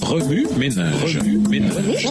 Remue ménage. Remue ménage.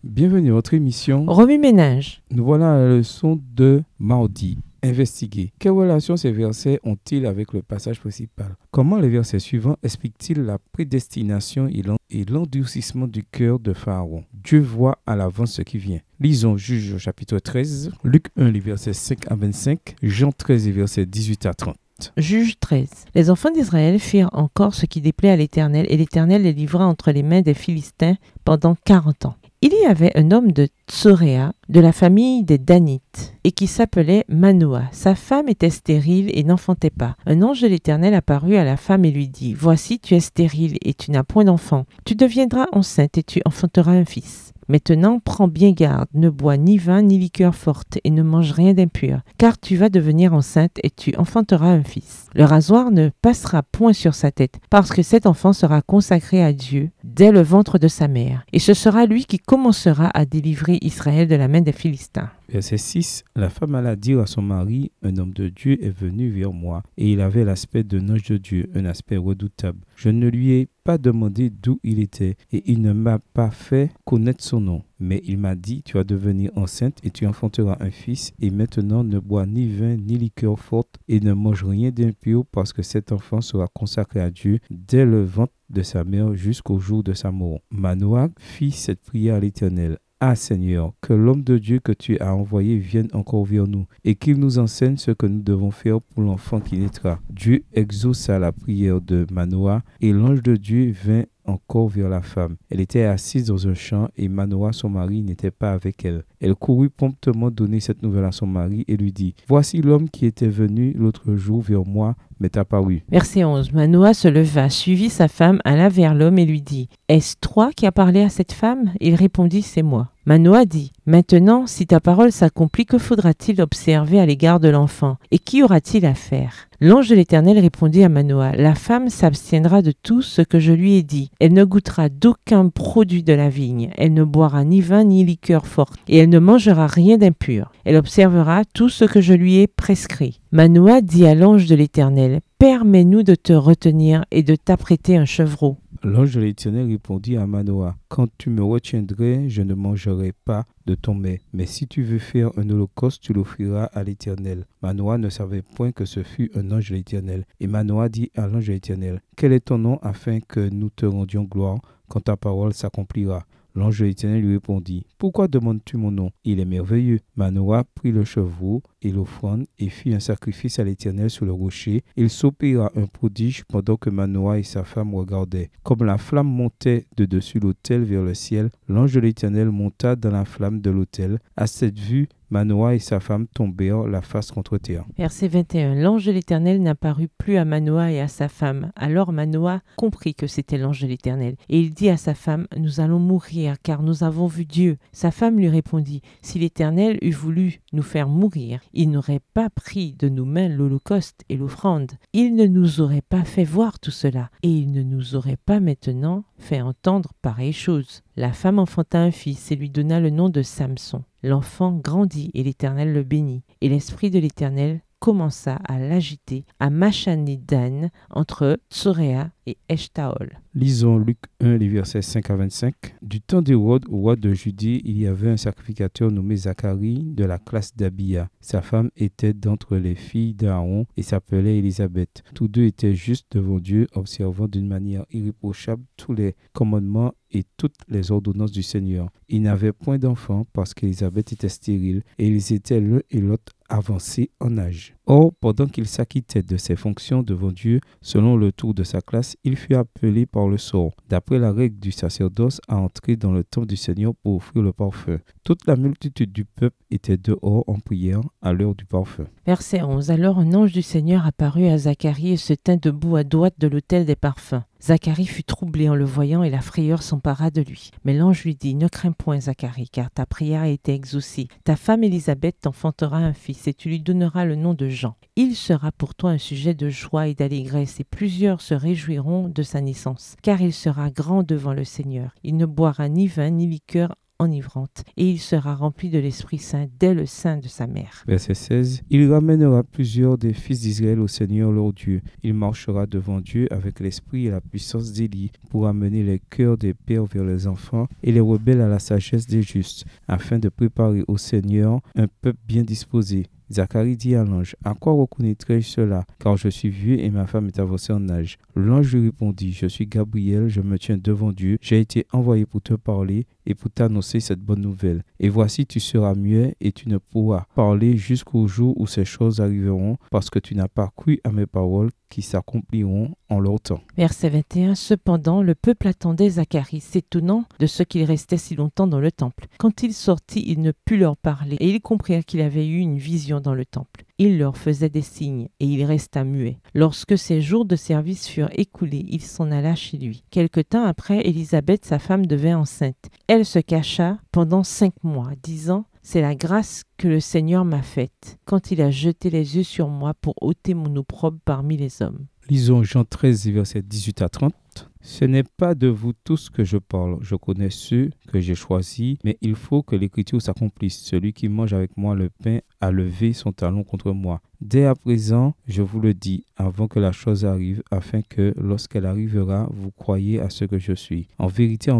Bienvenue à votre émission Remue ménage. Nous voilà à la leçon de mardi. Investiguer. Quelle relation ces versets ont-ils avec le passage principal? Comment les versets suivants expliquent-ils la prédestination et l'endurcissement du cœur de Pharaon? Dieu voit à l'avance ce qui vient. Lisons Juges au chapitre 13, Luc 1, les versets 5 à 25, Jean 13, les versets 18 à 30. Juge 13. Les enfants d'Israël firent encore ce qui déplaît à l'Éternel, et l'Éternel les livra entre les mains des Philistins pendant 40 ans. Il y avait un homme de Tsoréa, de la famille des Danites, et qui s'appelait Manoah. Sa femme était stérile et n'enfantait pas. Un ange de l'Éternel apparut à la femme et lui dit : « Voici, tu es stérile et tu n'as point d'enfant. Tu deviendras enceinte et tu enfanteras un fils. Maintenant, prends bien garde, ne bois ni vin ni liqueur forte et ne mange rien d'impur, car tu vas devenir enceinte et tu enfanteras un fils. Le rasoir ne passera point sur sa tête, parce que cet enfant sera consacré à Dieu dès le ventre de sa mère. Et ce sera lui qui commencera à délivrer Israël de la main des Philistins. » Verset 6. La femme alla dire à son mari : « Un homme de Dieu est venu vers moi, et il avait l'aspect d'un ange de Dieu, un aspect redoutable. Je ne lui ai pas demandé d'où il était, et il ne m'a pas fait connaître son nom. Mais il m'a dit : tu vas devenir enceinte, et tu enfanteras un fils, et maintenant ne bois ni vin ni liqueur forte, et ne mange rien d'impur, parce que cet enfant sera consacré à Dieu dès le ventre de sa mère jusqu'au jour de sa mort. » Manoah fit cette prière à l'Éternel : « Ah Seigneur, que l'homme de Dieu que tu as envoyé vienne encore vers nous et qu'il nous enseigne ce que nous devons faire pour l'enfant qui naîtra. » Dieu exauça la prière de Manoah et l'ange de Dieu vint encore vers la femme. Elle était assise dans un champ et Manoah, son mari, n'était pas avec elle. Elle courut promptement donner cette nouvelle à son mari et lui dit : « Voici l'homme qui était venu l'autre jour vers moi m'est apparu. » Verset 11. Manoah se leva, suivit sa femme, alla vers l'homme et lui dit : « Est-ce toi qui as parlé à cette femme ? » Il répondit : « C'est moi. » Manoah dit : « Maintenant, si ta parole s'accomplit, que faudra-t-il observer à l'égard de l'enfant ? Et qu'y aura-t-il à faire ? » L'ange de l'Éternel répondit à Manoah : « La femme s'abstiendra de tout ce que je lui ai dit. Elle ne goûtera d'aucun produit de la vigne. Elle ne boira ni vin ni liqueur forte. Et elle ne mangera rien d'impur. Elle observera tout ce que je lui ai prescrit. » Manoah dit à l'ange de l'Éternel : « Permets-nous de te retenir et de t'apprêter un chevreau. » L'ange de l'Éternel répondit à Manoah : « Quand tu me retiendrais, je ne mangerai pas de ton mets. Mais si tu veux faire un holocauste, tu l'offriras à l'Éternel. » Manoah ne savait point que ce fût un ange de l'Éternel. Et Manoah dit à l'ange de l'Éternel : « Quel est ton nom afin que nous te rendions gloire quand ta parole s'accomplira ? » L'ange de l'Éternel lui répondit : « Pourquoi demandes-tu mon nom ? Il est merveilleux. » Manoah prit le chevreau et l'offrande et fit un sacrifice à l'Éternel sur le rocher. Il s'opéra un prodige pendant que Manoah et sa femme regardaient. Comme la flamme montait de dessus l'autel vers le ciel, l'ange de l'Éternel monta dans la flamme de l'autel. À cette vue, Manoah et sa femme tombèrent la face contre terre. Verset 21. L'ange de l'Éternel n'apparut plus à Manoah et à sa femme. Alors Manoah comprit que c'était l'ange de l'Éternel. Et il dit à sa femme : « Nous allons mourir, car nous avons vu Dieu. » Sa femme lui répondit : « Si l'Éternel eût voulu nous faire mourir, il n'aurait pas pris de nos mains l'holocauste et l'offrande. Il ne nous aurait pas fait voir tout cela, et il ne nous aurait pas maintenant fait entendre pareille chose. » La femme enfanta un fils et lui donna le nom de Samson. L'enfant grandit et l'Éternel le bénit. Et l'esprit de l'Éternel commença à l'agiter à Machanidan entre Tsoréa et Eshtaol. Lisons Luc 1, les versets 5 à 25. Du temps d'Hérode, roi de Judée, il y avait un sacrificateur nommé Zacharie de la classe d'Abia. Sa femme était d'entre les filles d'Aaron et s'appelait Élisabeth. Tous deux étaient justes devant Dieu, observant d'une manière irréprochable tous les commandements et toutes les ordonnances du Seigneur. Ils n'avaient point d'enfants parce qu'Élisabeth était stérile et ils étaient l'un et l'autre avancés en âge. Or, pendant qu'il s'acquittait de ses fonctions devant Dieu, selon le tour de sa classe, il fut appelé par le sort, d'après la règle du sacerdoce, à entrer dans le temple du Seigneur pour offrir le parfum. Toute la multitude du peuple était dehors en prière à l'heure du parfum. Verset 11. Alors un ange du Seigneur apparut à Zacharie et se tint debout à droite de l'autel des parfums. Zacharie fut troublé en le voyant et la frayeur s'empara de lui. Mais l'ange lui dit, « Ne crains point, Zacharie, car ta prière a été exaucée. Ta femme Élisabeth t'enfantera un fils et tu lui donneras le nom de Jean. Il sera pour toi un sujet de joie et d'allégresse et plusieurs se réjouiront de sa naissance, car il sera grand devant le Seigneur. Il ne boira ni vin ni liqueur enivrante, et il sera rempli de l'Esprit Saint dès le sein de sa mère. » Verset 16. Il ramènera plusieurs des fils d'Israël au Seigneur leur Dieu. Il marchera devant Dieu avec l'esprit et la puissance d'Élie pour amener les cœurs des pères vers les enfants et les rebelles à la sagesse des justes, afin de préparer au Seigneur un peuple bien disposé. Zacharie dit à l'ange, « À quoi reconnaîtrai-je cela? Car je suis vieux et ma femme est avancée en âge. » L'ange lui répondit, « Je suis Gabriel, je me tiens devant Dieu. J'ai été envoyé pour te parler et pour t'annoncer cette bonne nouvelle. Et voici, tu seras muet et tu ne pourras parler jusqu'au jour où ces choses arriveront, parce que tu n'as pas cru à mes paroles qui s'accompliront en leur temps. » Verset 21. Cependant, le peuple attendait Zacharie, s'étonnant de ce qu'il restait si longtemps dans le temple. Quand il sortit, il ne put leur parler, et ils comprirent qu'il avait eu une vision dans le temple. Il leur faisait des signes, et il resta muet. Lorsque ses jours de service furent écoulés, il s'en alla chez lui. Quelque temps après, Élisabeth, sa femme, devint enceinte. Elle se cacha pendant 5 mois, disant, « C'est la grâce que le Seigneur m'a faite, quand il a jeté les yeux sur moi pour ôter mon opprobre parmi les hommes. » Lisons Jean 13, versets 18 à 30. « Ce n'est pas de vous tous que je parle, je connais ceux que j'ai choisis, mais il faut que l'Écriture s'accomplisse. Celui qui mange avec moi le pain a levé son talon contre moi. Dès à présent, je vous le dis, avant que la chose arrive, afin que, lorsqu'elle arrivera, vous croyiez à ce que je suis. En vérité,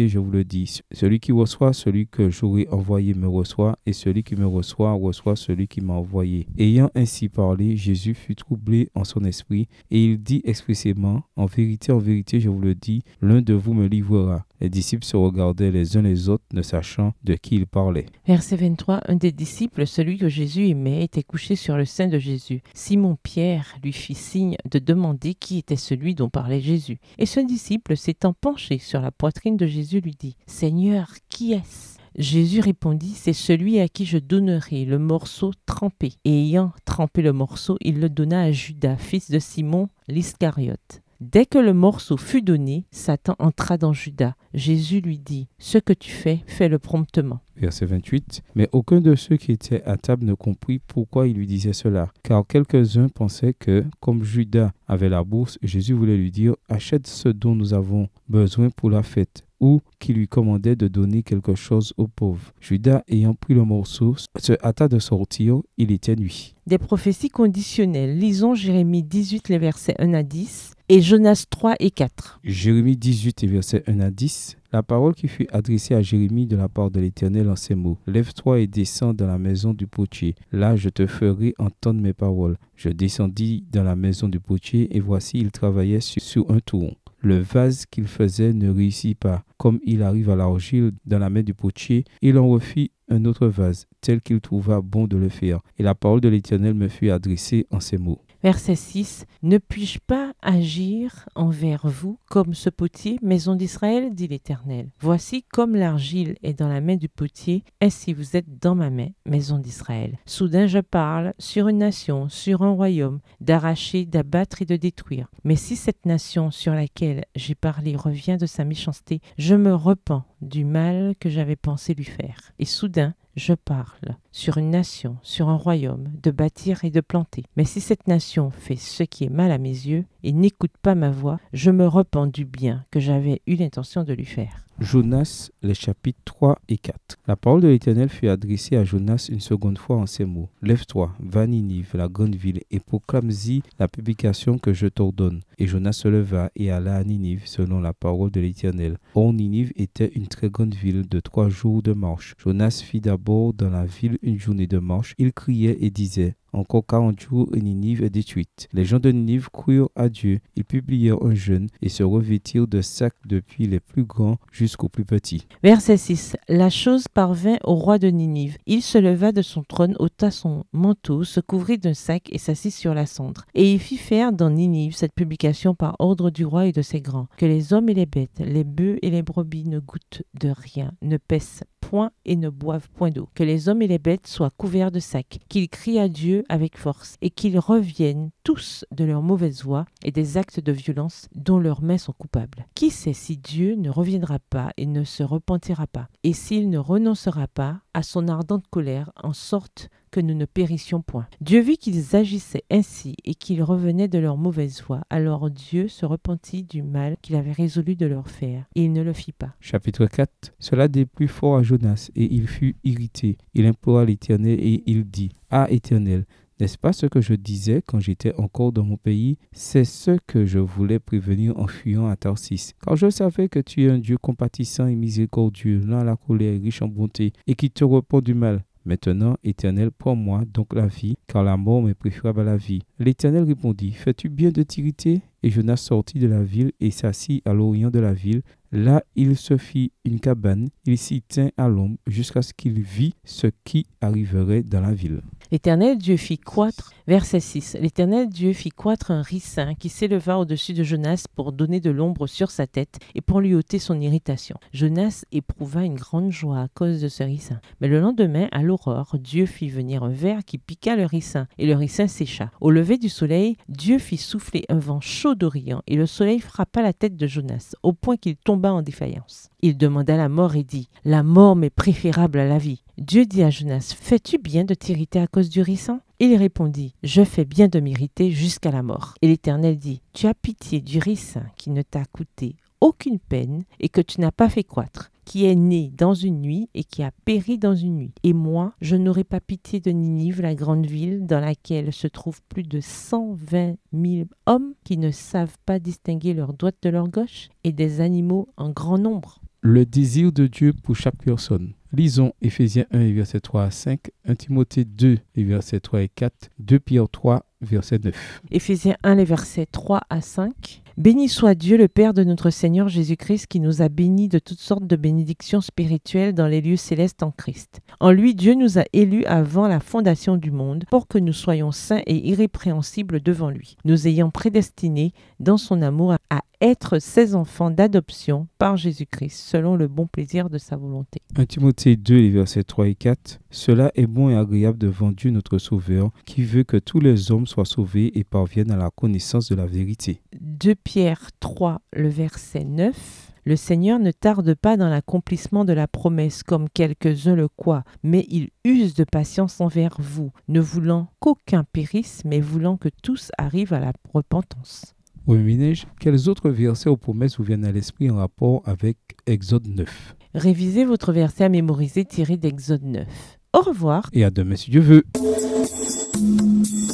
je vous le dis, celui qui reçoit celui que j'aurai envoyé me reçoit, et celui qui me reçoit reçoit celui qui m'a envoyé. » Ayant ainsi parlé, Jésus fut troublé en son esprit, et il dit expressément, « En vérité, je vous le dis, l'un de vous me livrera. » Les disciples se regardaient les uns les autres, ne sachant de qui il parlait. Verset 23. Un des disciples, celui que Jésus aimait, était couché sur le sein de Jésus. Simon-Pierre lui fit signe de demander qui était celui dont parlait Jésus. Et ce disciple, s'étant penché sur la poitrine de Jésus, lui dit, « Seigneur, qui est-ce » Jésus répondit, « C'est celui à qui je donnerai le morceau trempé. » Et ayant trempé le morceau, il le donna à Judas, fils de Simon l'Iscariote. Dès que le morceau fut donné, Satan entra dans Judas. Jésus lui dit, « Ce que tu fais, fais-le promptement. » Verset 28. Mais aucun de ceux qui étaient à table ne comprit pourquoi il lui disait cela. Car quelques-uns pensaient que, comme Judas avait la bourse, Jésus voulait lui dire, « Achète ce dont nous avons besoin pour la fête. » ou qui lui commandait de donner quelque chose aux pauvres. Judas, ayant pris le morceau, se hâta de sortir, il était nuit. Des prophéties conditionnelles. Lisons Jérémie 18, les versets 1 à 10 et Jonas 3 et 4. Jérémie 18, versets 1 à 10. La parole qui fut adressée à Jérémie de la part de l'Éternel en ces mots. « Lève-toi et descends dans la maison du potier. Là, je te ferai entendre mes paroles. » Je descendis dans la maison du potier et voici, il travaillait sur un touron. Le vase qu'il faisait ne réussit pas. Comme il arrive à l'argile dans la main du potier, il en refit un autre vase, tel qu'il trouva bon de le faire. Et la parole de l'Éternel me fut adressée en ces mots. Verset 6. Ne puis-je pas agir envers vous comme ce potier, maison d'Israël, dit l'Éternel. Voici comme l'argile est dans la main du potier, ainsi vous êtes dans ma main, maison d'Israël. Soudain je parle sur une nation, sur un royaume, d'arracher, d'abattre et de détruire. Mais si cette nation sur laquelle j'ai parlé revient de sa méchanceté, je me repens du mal que j'avais pensé lui faire. Et soudain, je parle sur une nation, sur un royaume, de bâtir et de planter. Mais si cette nation fait ce qui est mal à mes yeux et n'écoute pas ma voix, je me repens du bien que j'avais eu l'intention de lui faire. Jonas, les chapitres 3 et 4. La parole de l'Éternel fut adressée à Jonas une seconde fois en ces mots. « Lève-toi, va à Ninive, la grande ville, et proclame-y la publication que je t'ordonne. » Et Jonas se leva et alla à Ninive selon la parole de l'Éternel. Or, Ninive était une très grande ville de 3 jours de marche. Jonas fit d'abord dans la ville une journée de marche. Il criait et disait, « Encore 40 jours et Ninive est détruite. » Les gens de Ninive crurent à Dieu. Ils publièrent un jeûne et se revêtirent de sacs depuis les plus grands jusqu'aux plus petits. Verset 6. La chose parvint au roi de Ninive. Il se leva de son trône, ôta son manteau, se couvrit d'un sac et s'assit sur la cendre. Et il fit faire dans Ninive cette publication par ordre du roi et de ses grands, que les hommes et les bêtes, les bœufs et les brebis ne goûtent de rien, ne paissent point. point et ne boivent point d'eau. Que les hommes et les bêtes soient couverts de sacs, qu'ils crient à Dieu avec force et qu'ils reviennent tous de leur mauvaise voie et des actes de violence dont leurs mains sont coupables. Qui sait si Dieu ne reviendra pas et ne se repentira pas, et s'il ne renoncera pas à son ardente colère en sorte que nous ne périssions point. Dieu vit qu'ils agissaient ainsi et qu'ils revenaient de leur mauvaise voie. Alors Dieu se repentit du mal qu'il avait résolu de leur faire, et il ne le fit pas. Chapitre 4. Cela déplut fort à Jonas, et il fut irrité. Il implora l'Éternel, et il dit, « Ah, Éternel, n'est-ce pas ce que je disais quand j'étais encore dans mon pays? C'est ce que je voulais prévenir en fuyant à Tarsis. Car je savais que tu es un Dieu compatissant et miséricordieux, lent à la colère, riche en bonté, et qui te repent du mal. Maintenant, Éternel, prends-moi donc la vie, car la mort m'est préférable à la vie. » L'Éternel répondit, « Fais-tu bien de t'irriter ?» Et Jonas sortit de la ville et s'assit à l'orient de la ville. Là, il se fit une cabane, il s'y tint à l'ombre jusqu'à ce qu'il vît ce qui arriverait dans la ville. L'Éternel Dieu fit croître, verset 6, l'Éternel Dieu fit croître un ricin qui s'éleva au-dessus de Jonas pour donner de l'ombre sur sa tête et pour lui ôter son irritation. Jonas éprouva une grande joie à cause de ce ricin. Mais le lendemain, à l'aurore, Dieu fit venir un ver qui piqua le ricin, et le ricin sécha. Au lever du soleil, Dieu fit souffler un vent chaud d'Orient, et le soleil frappa la tête de Jonas, au point qu'il tomba en défaillance. Il demanda la mort et dit, « La mort m'est préférable à la vie. » Dieu dit à Jonas, « Fais-tu bien de t'irriter à cause du ricin ?» Il répondit, « Je fais bien de m'irriter jusqu'à la mort. » Et l'Éternel dit, « Tu as pitié du ricin qui ne t'a coûté aucune peine et que tu n'as pas fait croître, qui est né dans une nuit et qui a péri dans une nuit. Et moi, je n'aurai pas pitié de Ninive, la grande ville dans laquelle se trouvent plus de 120 000 hommes qui ne savent pas distinguer leur droite de leur gauche et des animaux en grand nombre. » Le désir de Dieu pour chaque personne. Lisons Éphésiens 1, versets 3 à 5, 1 Timothée 2, versets 3 et 4, 2 Pierre 3, verset 9. Éphésiens 1, les versets 3 à 5. Béni soit Dieu le Père de notre Seigneur Jésus-Christ qui nous a bénis de toutes sortes de bénédictions spirituelles dans les lieux célestes en Christ. En lui, Dieu nous a élus avant la fondation du monde pour que nous soyons saints et irrépréhensibles devant lui, nous ayant prédestinés dans son amour à être ses enfants d'adoption par Jésus-Christ, selon le bon plaisir de sa volonté. 1 Timothée 2, les versets 3 et 4. Cela est bon et agréable devant Dieu notre Sauveur, qui veut que tous les hommes soient sauvés et parviennent à la connaissance de la vérité. 2 Pierre 3, le verset 9. Le Seigneur ne tarde pas dans l'accomplissement de la promesse, comme quelques-uns le croient, mais il use de patience envers vous, ne voulant qu'aucun périsse, mais voulant que tous arrivent à la repentance. Oui, Minège, quels autres versets ou promesses vous viennent à l'esprit en rapport avec Exode 9? Révisez votre verset à mémoriser tiré d'Exode 9. Au revoir. Et à demain si Dieu veut.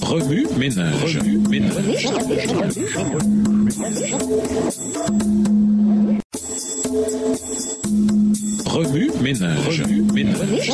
Remue ménage. Remue ménage. Remue ménage. Remue ménage.